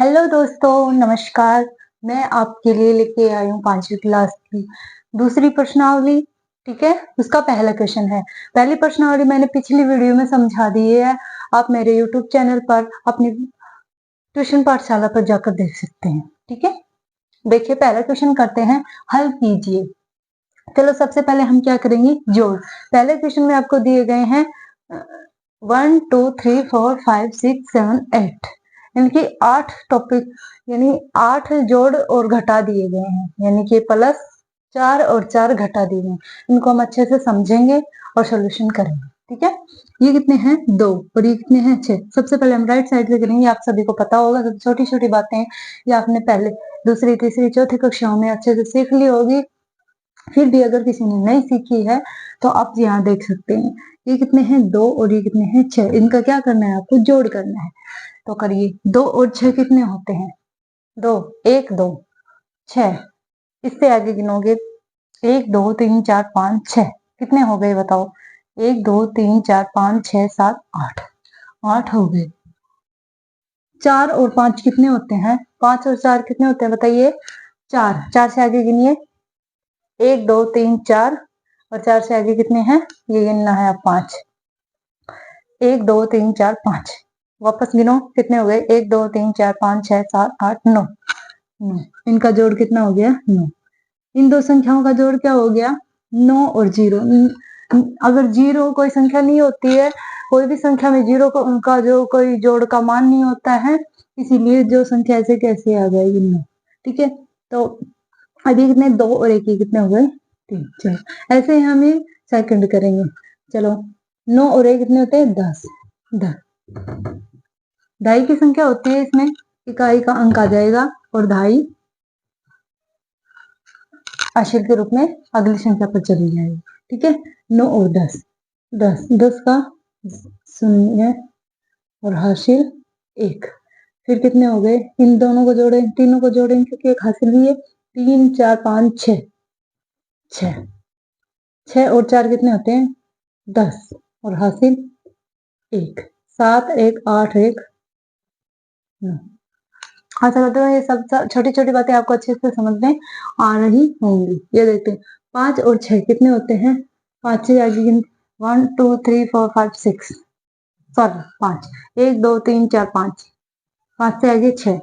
Hello दोस्तों, नमस्कार। मैं आपके लिए लेके आई हूँ 5वीं क्लास की दूसरी प्रश्नावली। ठीक है, उसका पहला क्वेश्चन है। पहली प्रश्नावली मैंने पिछली वीडियो में समझा दी है। आप मेरे यूट्यूब चैनल पर अपनी ट्यूशन पाठशाला पर जाकर देख सकते हैं। ठीक है, देखिए पहला क्वेश्चन करते हैं, हल कीजिए। चलो सबसे पहले हम क्या करेंगे, जोड़। पहले क्वेश्चन में आपको दिए गए हैं 1 2 3 4 5 6 7 8, यानी कि 8 टॉपिक, यानी 8 जोड़ और घटा दिए गए हैं, यानी कि प्लस 4 और 4 घटा दिए गए। इनको हम अच्छे से समझेंगे और सोल्यूशन करेंगे। ठीक है, ये कितने हैं 2 और ये कितने हैं 6। सबसे पहले हम राइट साइड से करेंगे। आप सभी को पता होगा, सब छोटी छोटी बातें हैं, ये आपने पहले दूसरी तीसरी चौथी कक्षाओं में अच्छे से सीख ली होगी। फिर भी अगर किसी ने नहीं सीखी है तो आप यहाँ देख सकते हैं। ये कितने हैं 2 और ये कितने हैं 6। इनका क्या करना है, आपको जोड़ करना है। तो करिए, 2 और 6 कितने होते हैं, 2 1 2 6। इससे आगे गिनोगे 1 2 3 4 5 6, कितने हो गए बताओ। 1 2 3 4 5 6 7 8, 8 हो गए। 4 और 5 कितने होते हैं, 5 और 4 कितने होते हैं बताइए, 4। 4 से आगे गिनिए, 1 2 3 4 और 4 से आगे कितने हैं, ये गिनना है अब 5। 1 2 3 4 5, वापस गिनो कितने हो गए, 1 2 3 4 5 6 7 8 9। इनका जोड़ कितना हो गया, 9। इन दो संख्याओं का जोड़ क्या हो गया, 9 और 0। अगर 0 कोई संख्या नहीं होती है, कोई भी संख्या में 0 को उनका जो कोई जोड़ का मान नहीं होता है, इसीलिए जो संख्या ऐसे कैसे आ जाएगी 9। ठीक है, तो अभी कितने 2 और 1 कितने हो गए 3। चलो ऐसे ही हम ये सेकंड करेंगे। चलो 9 और 1 कितने होते हैं 10। 10 ढाई की संख्या होती है, इसमें इकाई का अंक आ जाएगा और ढाई आश्चर्य के रूप में अगली संख्या पर चली जाएगी। ठीक है, 9 और 10, 10 10 का शून्य और हासिल 1। फिर कितने हो गए, इन दोनों को जोड़ें, तीनों को जोड़ें क्योंकि एक हासिल भी है। 3 4 5 6, 6 और 4 कितने होते हैं 10 और हासिल 1। 7 1 8 1 9। आशा करते हो ये सब छोटी छोटी बातें आपको अच्छे से समझ में आ रही होंगी। ये देखते हैं 5 और 6 कितने होते हैं, 5 से आगे 1 2 3 4 5 6, सॉरी 5, 1 2 3 4 5, 5 से आगे 6,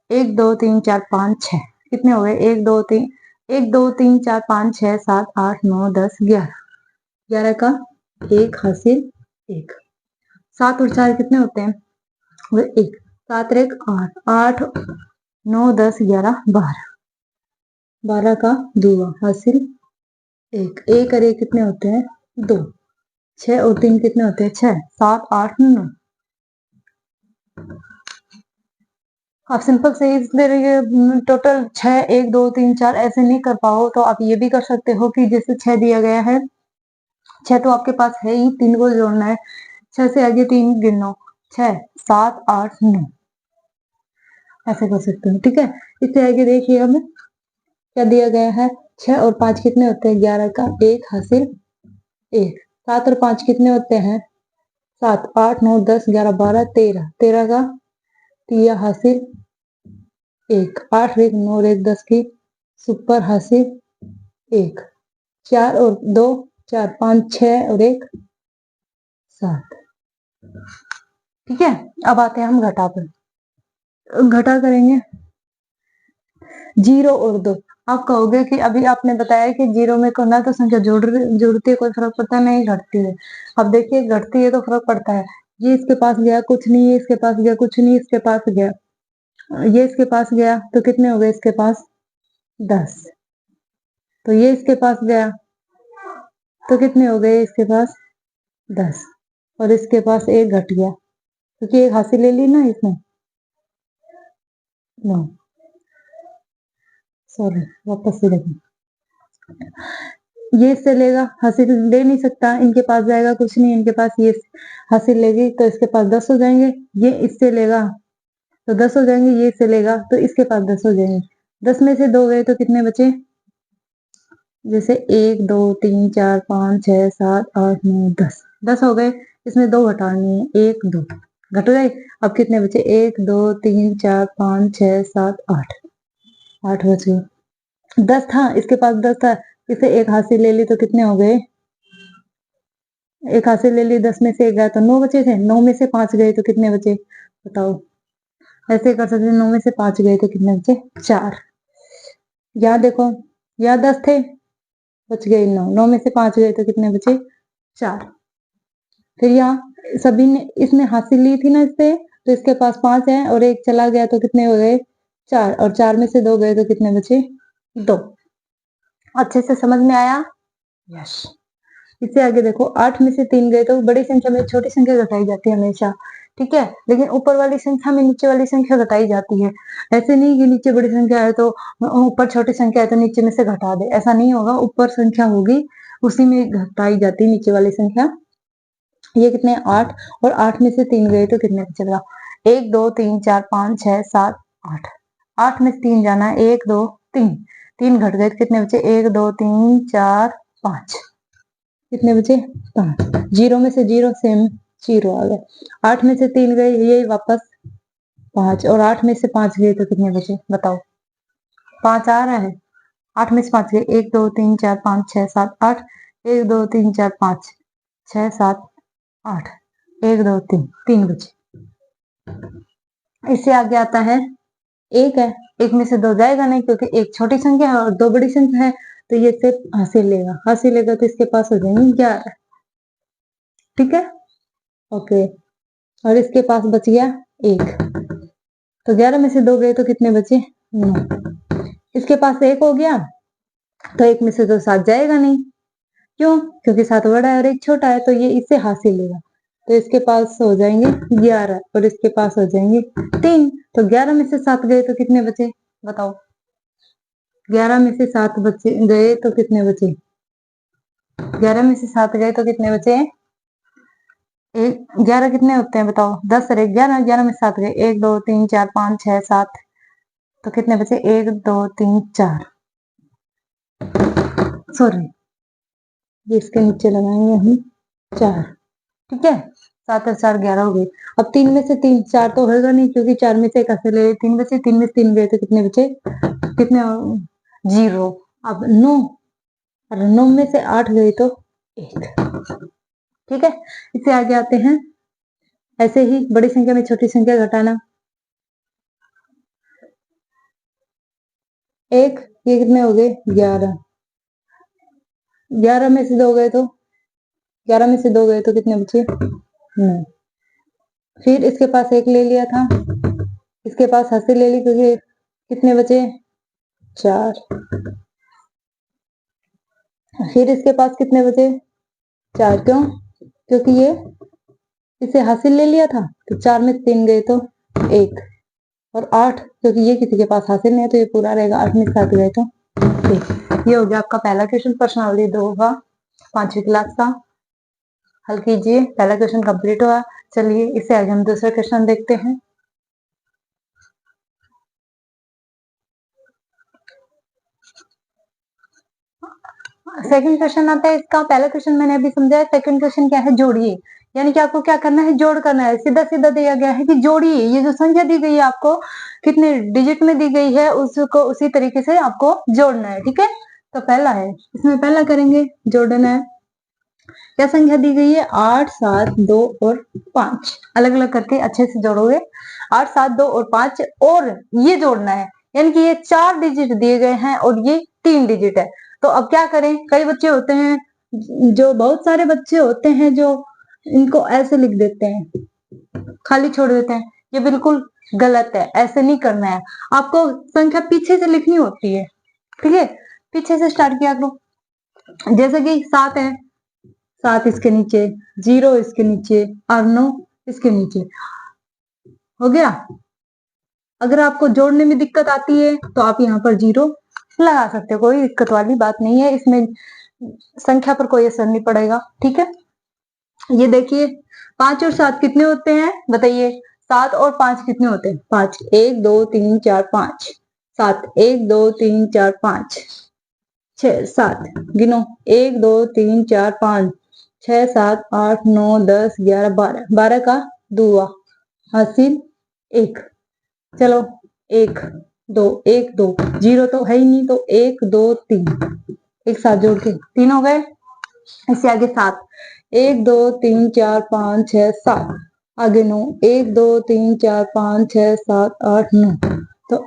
1 2 3 4 5 6, कितने हो गए 1 2 3 1 2 3 4 5 6 7 8 9 10 11, 11 का 1 हासिल 1। 7 और 4 कितने होते हैं, वो 1। 7 1 8, 8 9 10 11 12, 12 का 2 हासिल 1। 1 और 1 कितने होते हैं 2। 6 और 3 कितने होते हैं 6, 7 8 9। आप सिंपल से इसलिए टोटल 6 1 2 3 4 ऐसे नहीं कर पाओ तो आप ये भी कर सकते हो कि जैसे 6 दिया गया है, 6 तो आपके पास है ही, 3 को जोड़ना है। 6 से आगे 3 गिनो, 6 7 8 9, ऐसे कर सकते हो। ठीक है, इससे आगे देखिए अब क्या दिया गया है, 6 और 5 कितने होते हैं 11 का 1 हासिल 1। 7 और 5 कितने होते हैं 7, 8 9 10 11 12 13, 13 का 3 हासिल 1। 8 1 9 और 1 10 की सुपर हासिल 1। 4 और 2 4, 5 6 और 1 7। ठीक है, अब आते हैं हम घटा पर। घटा करेंगे 0 और 2। आप कहोगे कि अभी आपने बताया कि 0 में करना तो संख्या जोड़ती है, कोई फर्क पड़ता नहीं, घटती है। अब देखिए घटती है तो फर्क पड़ता है। ये इसके पास गया कुछ नहीं, इसके पास गया कुछ नहीं, इसके पास गया, ये इसके पास गया तो कितने हो गए इसके पास 10। तो ये इसके पास गया तो कितने हो गए इसके पास 10, और इसके पास 1 घट गया क्योंकि एक हासिल ले ली ना इसने। नो सॉरी, वापस से देखो, ये इससे लेगा, हासिल ले नहीं सकता, इनके पास जाएगा कुछ नहीं, इनके पास ये हासिल लेगी तो इसके पास 10 हो जाएंगे। ये इससे लेगा तो 10 हो जाएंगे, ये इससे लेगा तो इसके पास 10 हो जाएंगे। 10 में से 2 गए तो कितने बचे, जैसे 1 2 3 4 5 6 7 8 9 10, 10 हो गए। इसमें 2 घटाने हैं, 1 2, घट गए। अब कितने बचे? 1 2 3 4 5 6 7 8, 8 बचे। 10 था, इसके पास 10 था, इसे एक हाथ से ले ली तो कितने हो गए? एक हाथ से ले ली, 10 में से एक गया तो 9 बचे थे। 9 में से 5 गए तो कितने बचे? बताओ। ऐसे कर सकते, 9 में से 5 गए तो कितने बचे? 4। यहाँ देखो, यहाँ 10 थे, बच गए 9, 9 में से 5 गए तो कितने बचे? 4। फिर यहाँ सभी ने, इसने हासिल ली थी ना इससे, तो इसके पास 5 है और एक चला गया तो कितने हो गए? 4, और 4 में से 2 गए तो कितने बचे? 2। अच्छे से समझ में आया? यस। इससे आगे देखो, 8 में से 3 गए तो बड़ी संख्या में छोटी संख्या घटाई जाती है हमेशा, ठीक है, लेकिन ऊपर वाली संख्या में नीचे वाली संख्या घटाई जाती है। ऐसे नहीं कि नीचे बड़ी संख्या है तो ऊपर छोटी संख्या है तो नीचे में से घटा दे, ऐसा नहीं होगा। ऊपर संख्या होगी उसी में घटाई जाती है नीचे वाली संख्या। ये कितने? 8, और 8 में से 3 गए तो कितने बचेगा? 1 2 3 4 5 6 7 8। 8 में से 3 जाना है, 1 2 3, 3 घट गए तो कितने बचे? 1 2 3 4 5, कितने बचे? 5। 0 में से 0 सेम, 0 आ गए। 8 में से 3 गए, ये वापस 5, और 8 में से 5 गए तो कितने बचे? बताओ। 5 आ रहा है, 8 में से 5 गए, 1 2 3 4 5 6 7 8, 1 2 3 4 5 6 7 8, 1 2 3, 3 बचे। इससे आगे आता है, एक है, एक में से 2 जाएगा नहीं क्योंकि एक छोटी संख्या है और 2 बड़ी संख्या है, तो ये सिर्फ हासिल लेगा, हासिल लेगा तो इसके पास हो जाएंगे 11, ठीक है, ओके। और इसके पास बच गया 1, तो 11 में से 2 गए तो कितने बचे? 9। इसके पास 1 हो गया तो 1 में से तो 7 जाएगा नहीं, क्यों? क्योंकि 7 बड़ा है और 1 छोटा है, तो ये इससे हासिल लेगा, तो इसके पास हो जाएंगे 11 और इसके पास हो जाएंगे 3। तो 11 में से 7 गए तो कितने बचे? बताओ। 11 में से 7 बचे गए तो कितने बचे? 11 में से 7 गए तो कितने बचे? 11 कितने होते हैं बताओ? 10 और 11, 11 में 7 गए, 1 2 3 4 5 6 7, तो कितने बचे? 1 2 3 4, सॉरी ये इसके नीचे लगाएंगे हम 4, ठीक है। 7 और 4 11 हो गई। अब 3 में से 3, 4 तो होगा नहीं क्योंकि 4 में से एक ऐसे ले 3 बचे, 3 में से 3 गए तो कितने बचे? कितने? 0। अब 9, और 9 में से 8 गए तो 1, ठीक है। इससे आगे आते हैं, ऐसे ही बड़ी संख्या में छोटी संख्या घटाना। 1, ये कितने हो गए? 11, 11 में से 2 गए तो 11 में से 2 गए तो कितने बचे? 9। फिर इसके पास 1 ले लिया था, इसके पास हासिल ले ली क्योंकि कितने बचे? 4। फिर इसके पास कितने बचे? 4, क्यों? क्योंकि ये इसे हासिल ले लिया था, तो 4 में 3 गए तो 1, और 8 क्योंकि ये किसी के पास हासिल नहीं है तो ये पूरा रहेगा, 8 में 7 गए तो 1। ये हो गया आपका पहला क्वेश्चन, प्रश्नावली 2 का 5वीं क्लास का। हल कीजिए, पहला क्वेश्चन कंप्लीट हुआ। चलिए इससे आगे हम दूसरा क्वेश्चन देखते हैं। सेकंड क्वेश्चन आता है इसका। पहला क्वेश्चन मैंने अभी समझाया, सेकंड क्वेश्चन क्या है? जोड़िए, यानी कि आपको क्या करना है? जोड़ करना है। सीधा सीधा दिया गया है कि जोड़िए, ये जो संख्या दी गई है आपको कितने डिजिट में दी गई है उसको उसी तरीके से आपको जोड़ना है, ठीक है। तो पहला है, इसमें पहला करेंगे, जोड़ना है। क्या संख्या दी गई है? 8 7 2 और 5, अलग अलग करके अच्छे से जोड़ोगे। 8 7 2 और 5, और ये जोड़ना है, यानी कि ये 4 डिजिट दिए गए हैं और ये 3 डिजिट है। तो अब क्या करें? कई बच्चे होते हैं, जो बहुत सारे बच्चे होते हैं जो इनको ऐसे लिख देते हैं, खाली छोड़ देते हैं, ये बिल्कुल गलत है, ऐसे नहीं करना है। आपको संख्या पीछे से लिखनी होती है, ठीक है। पीछे से स्टार्ट किया करो, जैसे कि 7 है, 7 इसके नीचे, 0 इसके नीचे और 9 इसके नीचे, हो गया। अगर आपको जोड़ने में दिक्कत आती है तो आप यहाँ पर 0 लगा सकते हो, कोई दिक्कत वाली बात नहीं है, इसमें संख्या पर कोई असर नहीं पड़ेगा, ठीक है। ये देखिए 5 और 7 कितने होते हैं बताइए? 7 और 5 कितने होते हैं? 5, 1 2 3 4 5, 7, 1 2 3 4 5 6 7, गिनो, 1 2 3 4 5 6 7 8 9 10 11 12, 12 का 2 हुआ, हासिल 1। चलो 1 2 1 2 0 तो है ही नहीं, तो 1 2 3 एक साथ जोड़ के 3 हो गए। इससे आगे 7, 1 2 3 4 5 6 7, आगे 9, 1 2 3 4 5 6 7 8 9, तो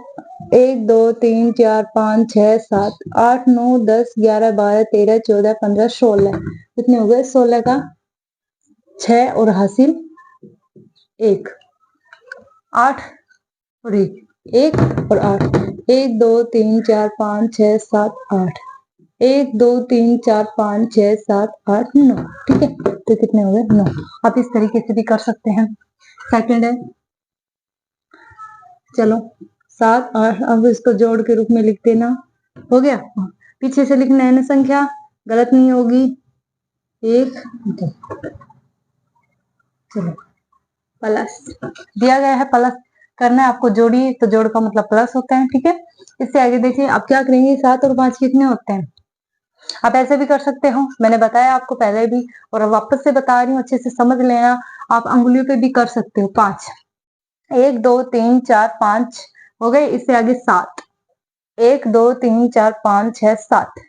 1 2 3 4 5 6 7 8 9 10 11 12 13 14 15 16, कितने हो गए? 16 का 6 और हासिल 1, 8 और 1 और 8, 1 2 3 4 5 6 7 8, 1 2 3 4 5 6 7 8 9, ठीक है। तो कितने हो गए? 9। आप इस तरीके से भी कर सकते हैं। सेकंड है, चलो 7 8, अब इसको जोड़ के रूप में लिख देना, हो गया। पीछे से लिखना है ना संख्या, गलत नहीं होगी। 1 2, चलो प्लस दिया गया है, प्लस करना है आपको। जोड़िए तो जोड़ का मतलब प्लस होता है, ठीक है। इससे आगे देखिए आप क्या करेंगे, 7 और 5 कितने होते हैं? आप ऐसे भी कर सकते हो, मैंने बताया आपको पहले भी और वापस से बता रही हूँ, अच्छे से समझ लेना। आप अंगुलियों पे भी कर सकते हो। 5, 1 2 3 4 5 हो गए। इससे आगे 7, 1 2 3 4 5 6 7,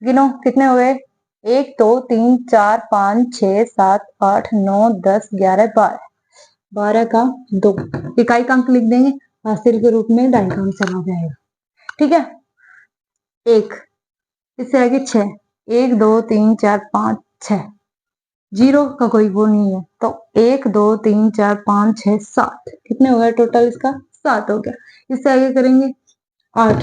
गिनो कितने हो गए? 1 2 3 4 5 6 7 8 9 10 11 12, 12 का 2, इकाई का अंक लिख देंगे, हासिल के रूप में दाई का अंक चला जाएगा, ठीक है। 1, इससे आगे 6, 1 2 3 4 5 6, जीरो का कोई वो नहीं है, तो 1 2 3 4 5 6 7, कितने हो गए टोटल? इसका 7 हो गया। इससे आगे करेंगे 8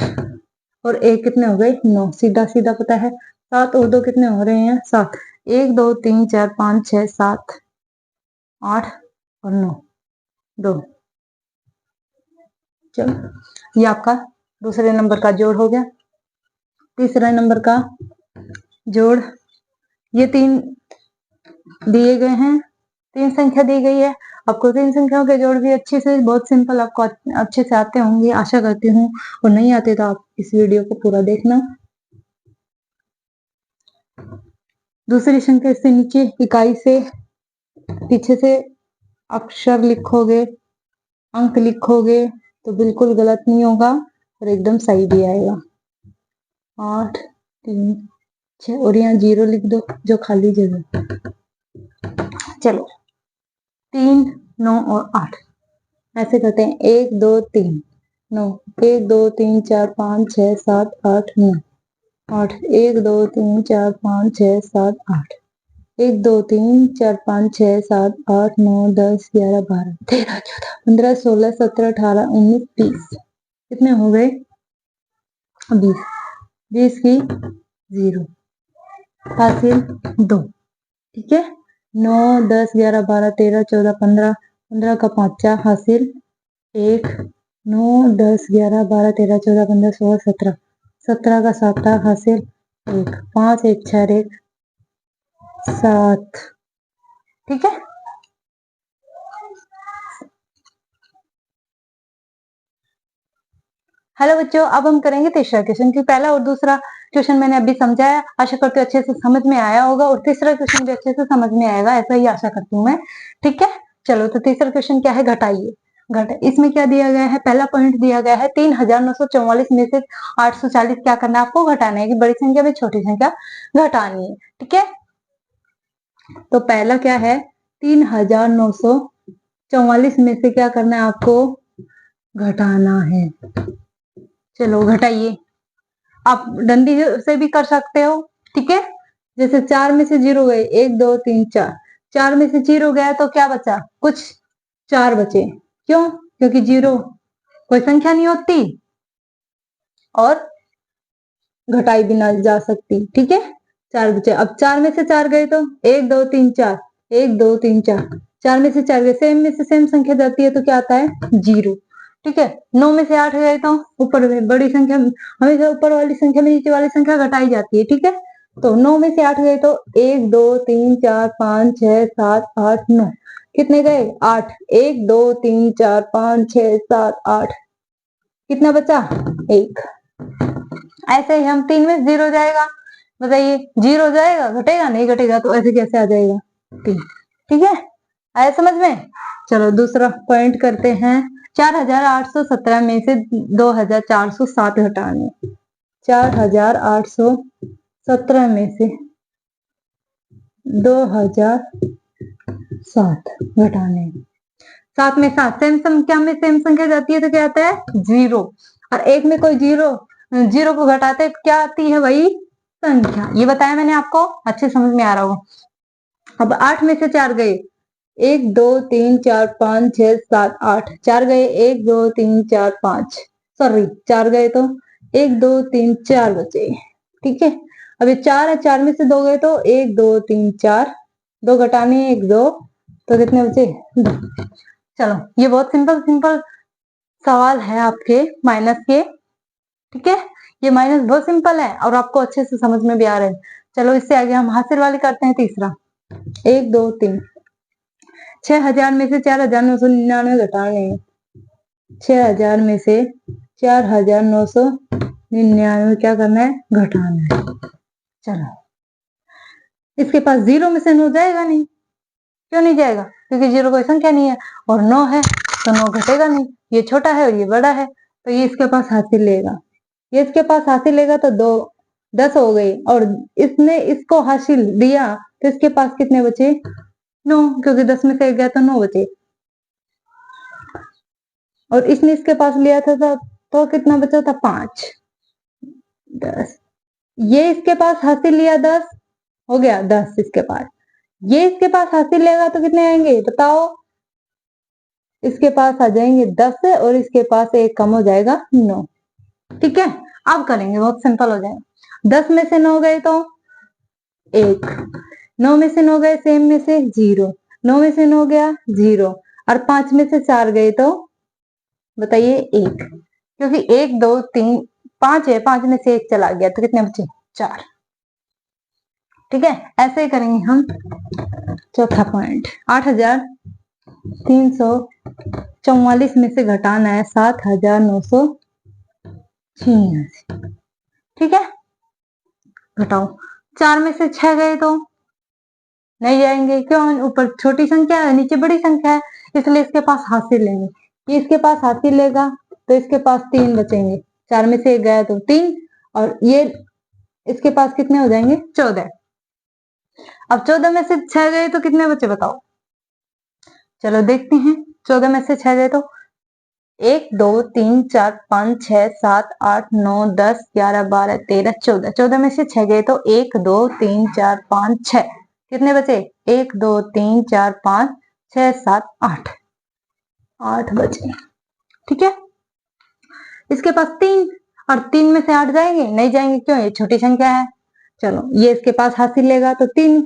और 1 कितने हो गए? 9, सीधा सीधा पता है। 7 और 2 कितने हो रहे हैं? 7, 1 2 3 4 5 6 7 8 और 9 2, चलो ये आपका दूसरे नंबर का जोड़ हो गया। तीसरा नंबर का जोड़, ये 3 दिए गए हैं, 3 संख्या दी गई है। आपको 3 संख्याओं के जोड़ भी अच्छे से, बहुत सिंपल, आपको अच्छे से आते होंगे आशा करती हूँ, और नहीं आते तो आप इस वीडियो को पूरा देखना। दूसरी संख्या से नीचे इकाई से पीछे से अक्षर लिखोगे, अंक लिखोगे तो बिल्कुल गलत नहीं होगा और एकदम सही भी आएगा। 8 3 6 और यहाँ 0 लिख दो जो खाली जगह। चलो 3 9 और 8 ऐसे करते हैं। 1 2 3 9, 1 2 3 4 5 6 7 8 9 8, 1 2 3 4 5 6 7 8, 1 2 3 4 5 6 7 8 9 10 11 12 13 14 15 16 17 18 19 20, कितने हो गए? 20, 20 की 0, हासिल 2, ठीक है। 9 10 11 12 13 14 15, 15 का 5 हासिल 1, 9 10 11 12 13 14 15 16 17, 17 का 7 हासिल 1, 5 1 6 1 7, ठीक है। हेलो बच्चों, अब हम करेंगे तीसरा क्वेश्चन, क्योंकि पहला और दूसरा क्वेश्चन मैंने अभी समझाया, आशा करती हूँ अच्छे से समझ में आया होगा, और तीसरा क्वेश्चन भी अच्छे से समझ में आएगा, ऐसा ही आशा करती हूँ मैं, ठीक है। चलो तो तीसरा क्वेश्चन क्या है? घटाइए। इसमें क्या दिया गया है? पहला पॉइंट दिया गया है 3944 में से 840 क्या करना है आपको? घटाना है, कि बड़ी संख्या में छोटी संख्या घटानी है, ठीक है। तो पहला क्या है? 3944 में से क्या करना है आपको? घटाना है। चलो घटाइए। आप डंडी से भी कर सकते हो, ठीक है। जैसे 4 में से 0 गए, 1 2 3 4, 4 में से 0 गया तो क्या बचा? कुछ 4 बचे। क्यों? क्योंकि 0 कोई संख्या नहीं होती और घटाई भी ना जा सकती, ठीक है। 4 बचे। अब 4 में से 4 गए तो 1 2 3 4, 1 2 3 4, 4 में से 4 गए, सेम में से सेम संख्या जाती है तो क्या आता है? 0, ठीक है। 9 में से 8 गए तो ऊपर में बड़ी संख्या, हमेशा ऊपर वाली संख्या में नीचे वाली संख्या घटाई जाती है, ठीक है। तो 9 में से 8 गए तो 1 2 3 4 5 6 7 8 9, कितने गए? 8, 1 2 3 4 5 6 7 8, कितना बचा? 1। ऐसे ही हम 3 में 0 जाएगा, बताइए 0 जाएगा? घटेगा? नहीं घटेगा, तो ऐसे कैसे आ जाएगा 3, ठीक है। आया समझ में? चलो दूसरा पॉइंट करते हैं। 4817 में से 2407 घटाने। 4817 में से 2007 घटाने। 7 में 7 सेम संख्या में सेम संख्या जाती है तो क्या आता है? 0। और 1 में कोई 0 को घटाते क्या आती है? वही संख्या। ये बताया मैंने आपको, अच्छे समझ में आ रहा होगा। अब 8 में से 4 गए, 1 2 3 4 5 6 7 8, 4 गए, 1 2 3 4 5, सॉरी 4 गए तो 1 2 3 4 बचे। ठीक है, अब ये 4 है, 4 में से 2 गए तो 1 2 3 4, 2 घटाने 1 2, तो कितने बचे? 2। चलो ये बहुत सिंपल सवाल है आपके माइनस के। ठीक है, ये माइनस बहुत सिंपल है और आपको अच्छे से समझ में भी आ रहा है। चलो इससे आगे हम हासिल वाली करते हैं। तीसरा 1 2 3, 6000 में से 4999 घटाने। 6000 में से 4999 क्या करना है? घटाना है। चलो इसके पास 0 में से 9 जाएगा नहीं। क्यों नहीं जाएगा? क्योंकि 0 कोई संख्या नहीं है और 9 है तो 9 घटेगा नहीं। ये छोटा है और ये बड़ा है तो ये इसके पास हासिल लेगा। ये इसके पास हासिल लेगा तो 2 10 हो गई और इसने इसको हासिल दिया तो इसके पास कितने बचे? 9, क्योंकि 10 में से 1 गया तो 9 बचे। और इसने इसके पास लिया था तो कितना बचा था? 5 10। ये इसके पास हासिल लिया 10, हो गया 10 इसके पास। ये इसके पास हासिल लेगा तो कितने आएंगे बताओ? इसके पास आ जाएंगे 10 और इसके पास एक कम हो जाएगा 9। ठीक है, अब करेंगे, बहुत सिंपल हो जाएगा। 10 में से 9 गए तो 1, 9 में से 9 गए सेम में से 0, 9 में से 9 गया 0 और 5 में से 4 गए तो बताइए 1, क्योंकि 1 2 3 5 है, 5 में से 1 चला गया तो कितने बचे? 4। ठीक है, ऐसे ही करेंगे हम। चौथा पॉइंट 8344 में से घटाना है 7986। ठीक है, घटाओ। 4 में से 6 गए तो नहीं जाएंगे। क्यों? ऊपर छोटी संख्या है, नीचे बड़ी संख्या है, इसलिए इसके पास हासिल लेंगे। ये इसके पास हासिल लेगा तो इसके पास 3 बचेंगे। 4 में से 1 गया तो 3 और ये इसके पास कितने हो जाएंगे? 14। अब 14 में से 6 गए तो कितने बचे बताओ? चलो देखते हैं। 14 में से 6 गए तो 1 2 3 4 5 6 7 8 9 10 11 12 13 14। 14 में से 6 गए तो 1 2 3 4 5 6, कितने बचे? 1 2 3 4 5 6 7 8, 8 बचे। ठीक है, इसके पास 3 और 3 में से 8 जाएंगे? नहीं जाएंगे। क्यों? ये छोटी संख्या है। चलो ये इसके पास हासिल लेगा तो 3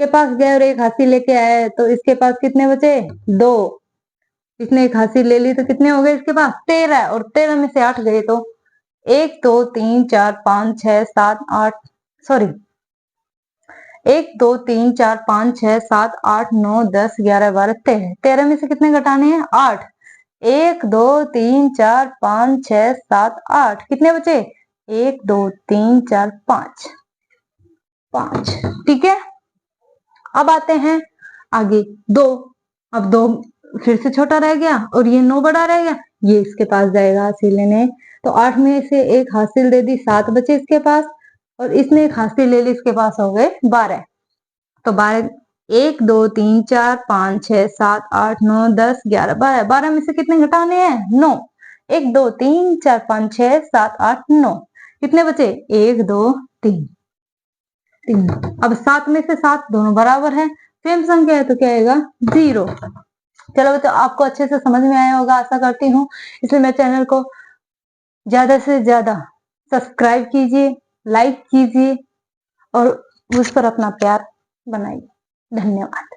के पास गए और 1 हासिल लेके आए तो इसके पास कितने बचे? 2। इसने 1 हासिल ले ली तो कितने हो गए इसके पास? 13 और 13 में से 8 गए तो 1 2 3 4 5 6 7 8, सॉरी 1 2 3 4 5 6 7 8 9 10 11 12 13। 13 में से कितने घटाने हैं? 8। 1 2 3 4 5 6 7 8, कितने बचे? 1 2 3 4 5, 5। ठीक है, अब आते हैं आगे 2। अब 2 फिर से छोटा रह गया और ये 9 बड़ा रह गया। ये इसके पास जाएगा हासिल लेने तो 8 में से 1 हासिल दे दी, 7 बचे इसके पास और इसने 1 हासिल ले ली, इसके पास हो गए 12। तो 12 1 2 3 4 5 6 7 8 9 10 11 12। 12 में से कितने घटाने हैं? 9। 1 2 3 4 5 6 7 8 9, कितने बचे? 1 2 3 3। अब 7 में से 7 दोनों बराबर है, सेम संख्या है तो क्या आएगा? 0। चलो तो आपको अच्छे से समझ में आया होगा, आशा करती हूँ। इसलिए मेरे चैनल को ज्यादा से ज्यादा सब्सक्राइब कीजिए, लाइक कीजिए और उस पर अपना प्यार बनाइए। धन्यवाद।